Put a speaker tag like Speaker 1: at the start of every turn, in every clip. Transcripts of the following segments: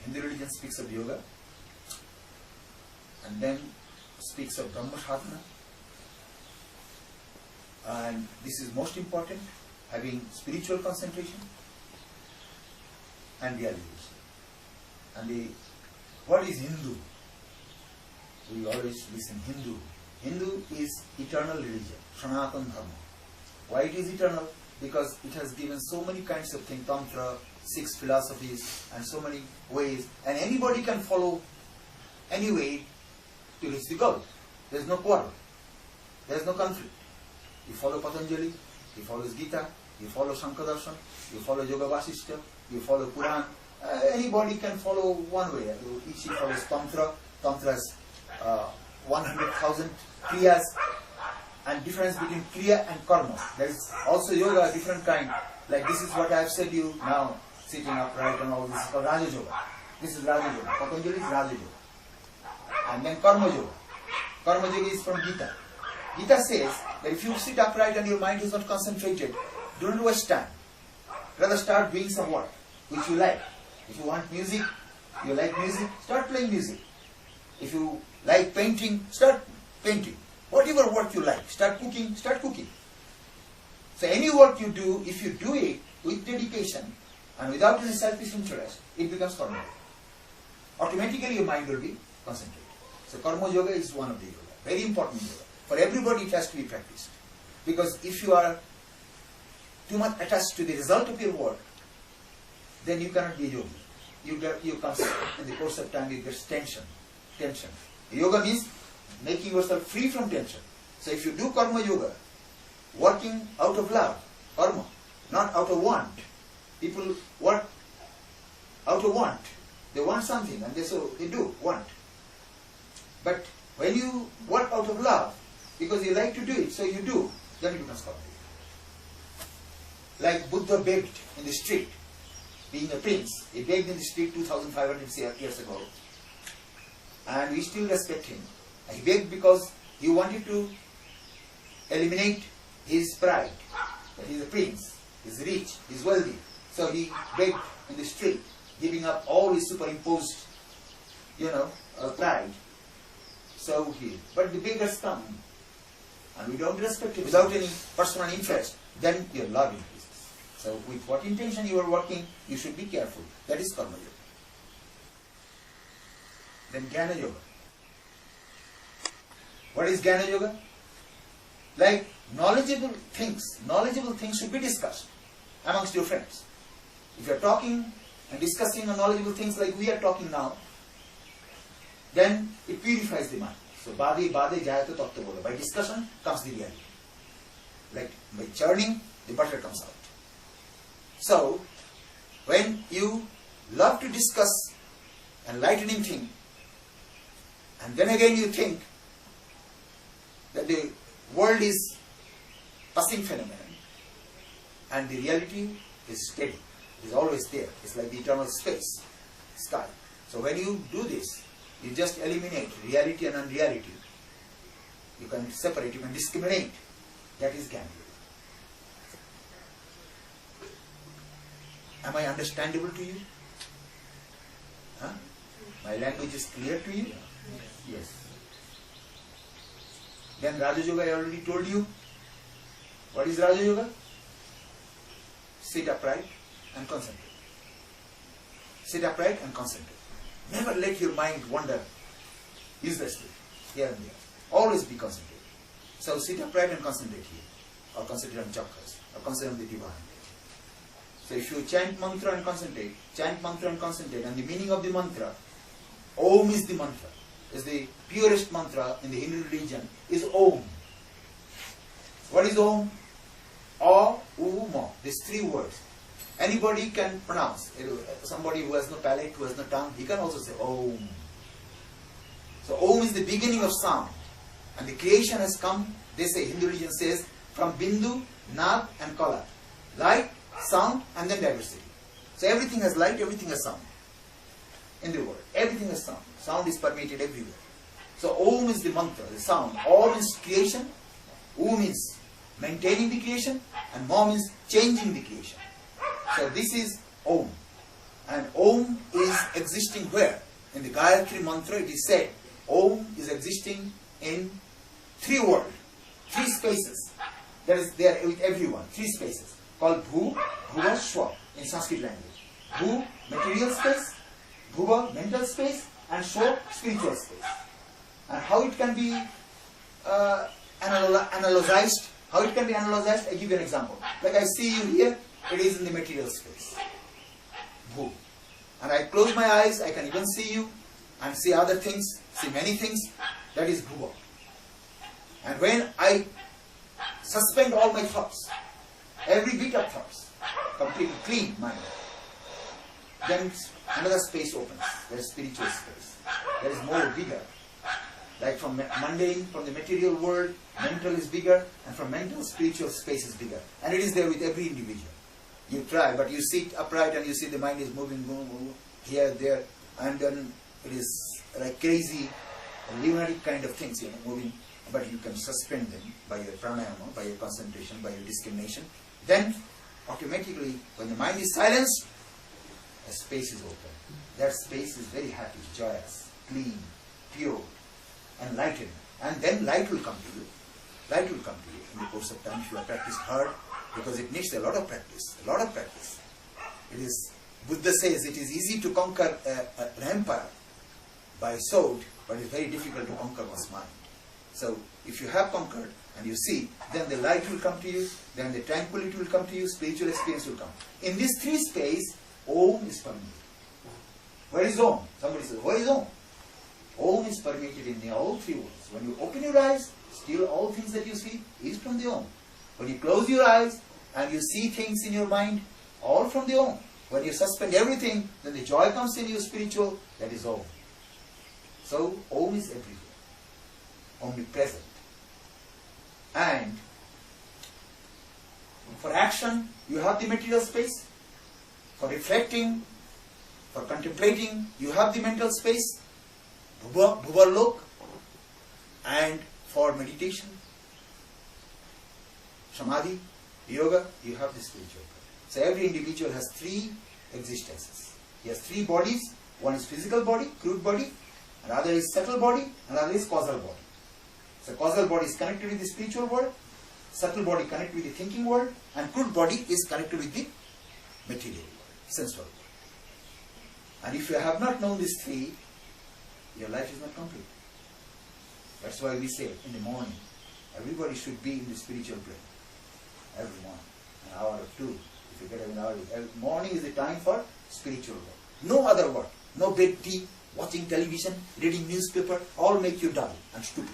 Speaker 1: Hindu religion speaks of yoga and then speaks of Brahma sadhana, and this is most important, having spiritual concentration and realization. And what is Hindu? We always listen Hindu. Hindu is eternal religion, Sanatana Dharma. Why it is eternal? Because it has given so many kinds of things, Tantra, 6 philosophies, and so many ways, and anybody can follow any way to reach the goal. There is no quarrel, there is no conflict. You follow Patanjali, you follow Gita, you follow Sankhadarshan, you follow Yoga Vasishtha, you follow Puran. Anybody can follow one way. Each follows Tantra. Tantra has 100,000 kriyas, and difference between kriya and karma. There is also yoga, a different kind. Like this is what I have said you now, sitting upright and all this is called Raja Yoga. This is Raja Yoga. Patanjali is Raja Yoga. And then Karma Yoga. Karma Yoga is from Gita. Gita says that if you sit upright and your mind is not concentrated, don't waste time. Rather start doing some work which you like. If you want music, you like music, start playing music. If you like painting, start painting. Whatever work you like, start cooking, start cooking. So any work you do, if you do it with dedication and without any selfish interest, it becomes karma yoga. Automatically your mind will be concentrated. So karma yoga is one of the yoga, very important yoga. For everybody it has to be practiced. Because if you are too much attached to the result of your work, then you cannot be a yogi. You come in the course of time, you get tension. Yoga means making yourself free from tension. So if you do karma yoga, working out of love, karma, not out of want. People work out of want. They want something and they do want. But when you work out of love, because you like to do it, so you do, then it becomes karma yoga. Like Buddha begged in the street, being a prince. He begged in the street 2500 years ago. And we still respect him. He begged because he wanted to eliminate his pride, that he is a prince, he is rich, he is wealthy. So he begged in the street, giving up all his superimposed, pride. But the beggars come, and we don't respect him without any personal interest, then your love increases. So with what intention you are working, you should be careful. That is karma yoga. Then Jnana yoga. What is Jnana yoga? Like knowledgeable things should be discussed amongst your friends. If you are talking and discussing on knowledgeable things like we are talking now, then it purifies the mind. So bade jayate tattva bola. By discussion comes the reality. Like by churning, the butter comes out. So when you love to discuss enlightening thing, and then again you think that the world is passing phenomenon and the reality is steady, it is always there. It's like the eternal space, sky. So when you do this, you just eliminate reality and unreality. You can separate, you can discriminate. That is Jnana. Am I understandable to you? Huh? My language is clear to you? Yes. Then Raja Yoga, I already told you. What is Raja Yoga? Sit upright and concentrate. Sit upright and concentrate. Never let your mind wander uselessly here and there. Always be concentrated. So sit upright and concentrate here. Or concentrate on chakras. Or concentrate on the divine. So if you chant mantra and concentrate, and the meaning of the mantra, Om is the mantra. Is the purest mantra in the Hindu religion, is Om. What is Om? A, U, Ma. These 3 words. Anybody can pronounce. Somebody who has no palate, who has no tongue, he can also say Om. So Om is the beginning of sound. And the creation has come, they say, Hindu religion says, from Bindu, Nag and Kala. Light, sound and then diversity. So everything has light, everything has sound. In the world, everything has sound. Sound is permeated everywhere. So Om is the mantra, the sound. Om means creation, U means maintaining the creation, and Ma means changing the creation. So this is Om. And Om is existing where? In the Gayatri Mantra it is said, Om is existing in 3 worlds, 3 spaces. That is there with everyone, 3 spaces, called Bhu, Bhuva, Shwa in Sanskrit language. Bhu, material space, Bhuva, mental space, and Shwa, spiritual space. And how it can be analyzed? How it can be analyzed? I give you an example. Like I see you here, it is in the material space. Bhu. And I close my eyes, I can even see you and see other things, see many things. That is Bhuva. And when I suspend all my thoughts, every bit of thoughts, completely clean mind, then another space opens. There is spiritual space. There is more bigger. Like from mundane, from the material world, mental is bigger, and from mental, spiritual space is bigger. And it is there with every individual. You try, but you sit upright and you see the mind is moving, here, there, and then it is like crazy, lunatic kind of things, moving. But you can suspend them by your pranayama, by your concentration, by your discrimination. Then, automatically, when the mind is silenced, a space is open. That space is very happy, joyous, clean, pure, enlightened. And then light will come to you. Light will come to you in the course of time if you have practiced hard, because it needs a lot of practice. A lot of practice. It is, Buddha says, it is easy to conquer an empire by sword, but it is very difficult to conquer one's mind. So, if you have conquered and you see, then the light will come to you, then the tranquility will come to you, spiritual experience will come. In this 3 space, Om is permeated. Where is Om? Somebody says, where is Om? Om is permeated in all 3 worlds. When you open your eyes, still all things that you see is from the Om. When you close your eyes and you see things in your mind, all from the Om. When you suspend everything, then the joy comes in you spiritual, that is Om. So, Om is everywhere. Omnipresent. And for action, you have the material space. For reflecting, for contemplating, you have the mental space, Bhuvarlok. And for meditation, Samadhi, Yoga, you have the spiritual. So every individual has 3 existences. He has 3 bodies. One is physical body, crude body. Another is subtle body. Another is causal body. So causal body is connected with the spiritual world, subtle body connected with the thinking world, and crude body is connected with the material world, sensual world. And if you have not known these 3, your life is not complete. That's why we say in the morning, everybody should be in the spiritual plane. Every morning, an hour or 2. If you get an hour, every morning is the time for spiritual work. No other work. No bed tea, watching television, reading newspaper, all make you dull and stupid.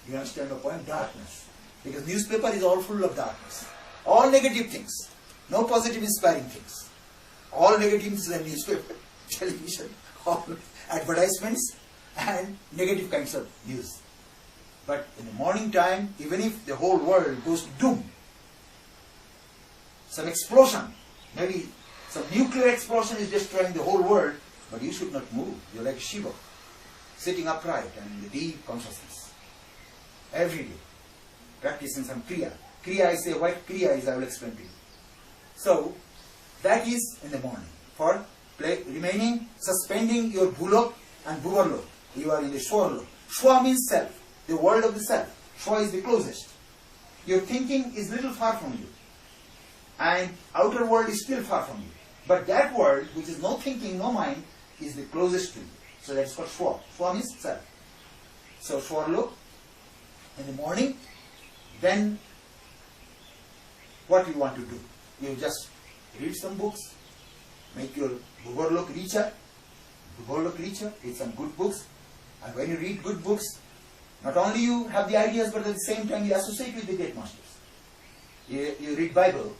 Speaker 1: You understand the point? Darkness. Because newspaper is all full of darkness. All negative things. No positive inspiring things. All negative things in newspaper, television, all advertisements and negative kinds of news. But in the morning time, even if the whole world goes to doom, some explosion, maybe some nuclear explosion is destroying the whole world, but you should not move. You're like Shiva, sitting upright and in the deep consciousness. Every day, practicing some Kriya. Kriya, I say, what Kriya is, I will explain to you. So, that is in the morning. For remaining, suspending your Bhulok and Bhuvarlok. You are in the Shwarlok. Shwa means self, the world of the self. Shwa is the closest. Your thinking is little far from you. And outer world is still far from you. But that world, which is no thinking, no mind, is the closest to you. So that's called Shwa. Shwa means self. So Shwarlok, in the morning, then what you want to do? You just read some books, make your Bhuvarlok richer, read some good books, and when you read good books, not only you have the ideas, but at the same time you associate with the great masters. You read Bible,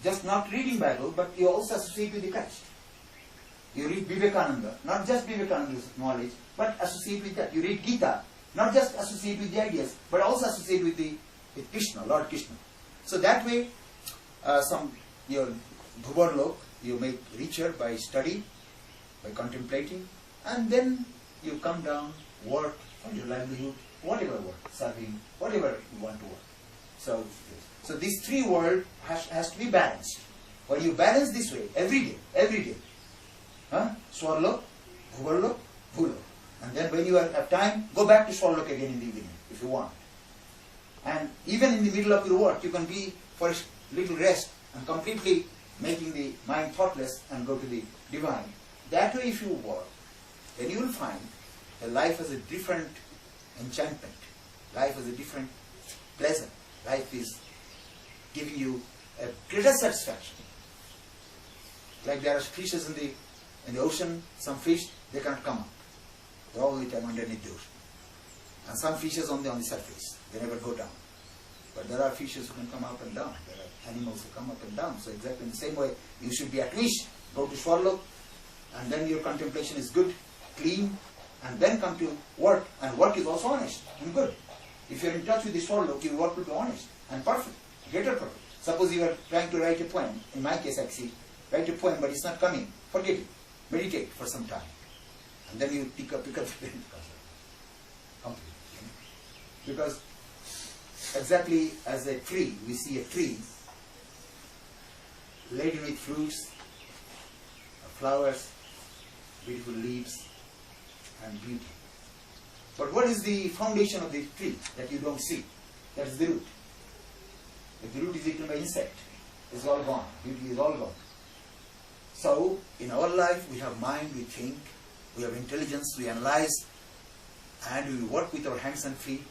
Speaker 1: just not reading Bible, but you also associate with the Christ. You read Vivekananda, not just Vivekananda's knowledge, but associate with that. You read Gita, not just associate with the ideas, but also associate with Krishna, Lord Krishna. So that way, your Bhuvarlok, you make richer by study, by contemplating, and then you come down, work for your livelihood, whatever work, serving, whatever you want to work. So these 3 worlds has to be balanced. when you balance this way, every day, Swarlok, Bhuvarlok, Bhulok. And then when you have time, go back to Swarlok again in the evening, if you want. And even in the middle of your work, you can be for a little rest and completely making the mind thoughtless and go to the divine. That way if you work, then you will find that life has a different enchantment. Life has a different pleasure. Life is giving you a greater satisfaction. Like there are fishes in the ocean, some fish, they cannot come up. They're all the time underneath the ocean. And some fishes on the surface, they never go down. But there are fishes who can come up and down. There are animals who come up and down. So exactly in the same way, you should be at wish, go to Swarlok, and then your contemplation is good, clean, and then come to work. And work is also honest and good. If you're in touch with the Swarlok, your work will be honest and perfect, greater perfect. Suppose you are trying to write a poem. In my case, actually, write a poem, but it's not coming. Forget it. Meditate for some time. And then you pick up the pen. Complete. Because exactly as a tree, we see a tree laden with fruits, flowers, beautiful leaves, and beauty. But what is the foundation of the tree that you don't see? That is the root. If the root is eaten by insect, it's all gone. Beauty is all gone. So, in our life, we have mind, we think, we have intelligence, we analyze, and we work with our hands and feet,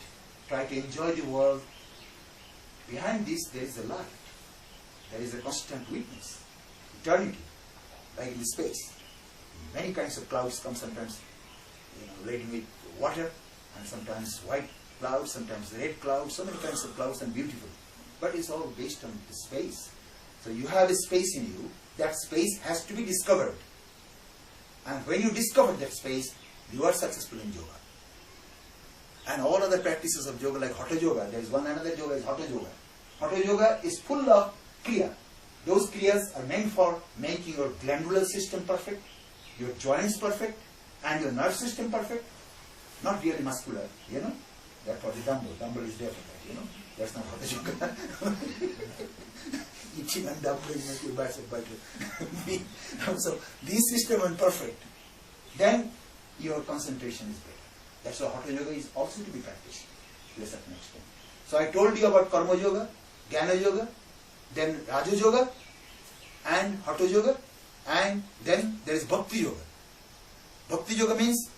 Speaker 1: try to enjoy the world. Behind this, there is a light. There is a constant witness, eternity, like in space. Many kinds of clouds come sometimes, laden with water, and sometimes white clouds, sometimes red clouds, so many kinds of clouds and beautiful. But it's all based on the space. So you have a space in you, that space has to be discovered. And when you discover that space, you are successful in yoga. And all other practices of yoga, like Hatha Yoga, there is one another yoga is Hatha Yoga. Hatha Yoga is full of kriya. Those kriyas are meant for making your glandular system perfect, your joints perfect, and your nerve system perfect. Not really muscular, That's for the dumbbell. Dumbbell is there for that, That's not Hatha Yoga. Eating and dumbbell make your bicep better. So, these systems are perfect. Then your concentration is better. That's why Hatha Yoga is also to be practiced to a certain extent. So I told you about Karma Yoga, Jnana Yoga, then Raja Yoga, and Hatha Yoga, and then there is Bhakti Yoga. Bhakti Yoga means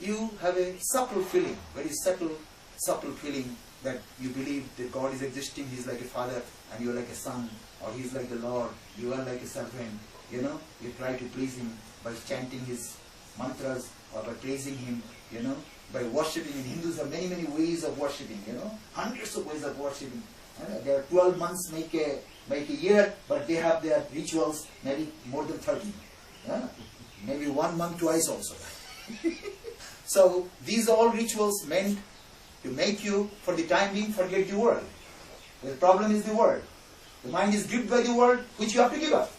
Speaker 1: you have a subtle feeling, very subtle feeling that you believe that God is existing, He is like a father, and you are like a son, or He is like the Lord, you are like a servant, you try to please Him by chanting His mantras, or by praising Him, by worshipping. In Hindus there are many, many ways of worshipping, hundreds of ways of worshipping. There are 12 months make a year, but they have their rituals maybe more than 30. Maybe 1 month twice also. So these are all rituals meant to make you, for the time being, forget the world. The problem is the world. The mind is gripped by the world, which you have to give up.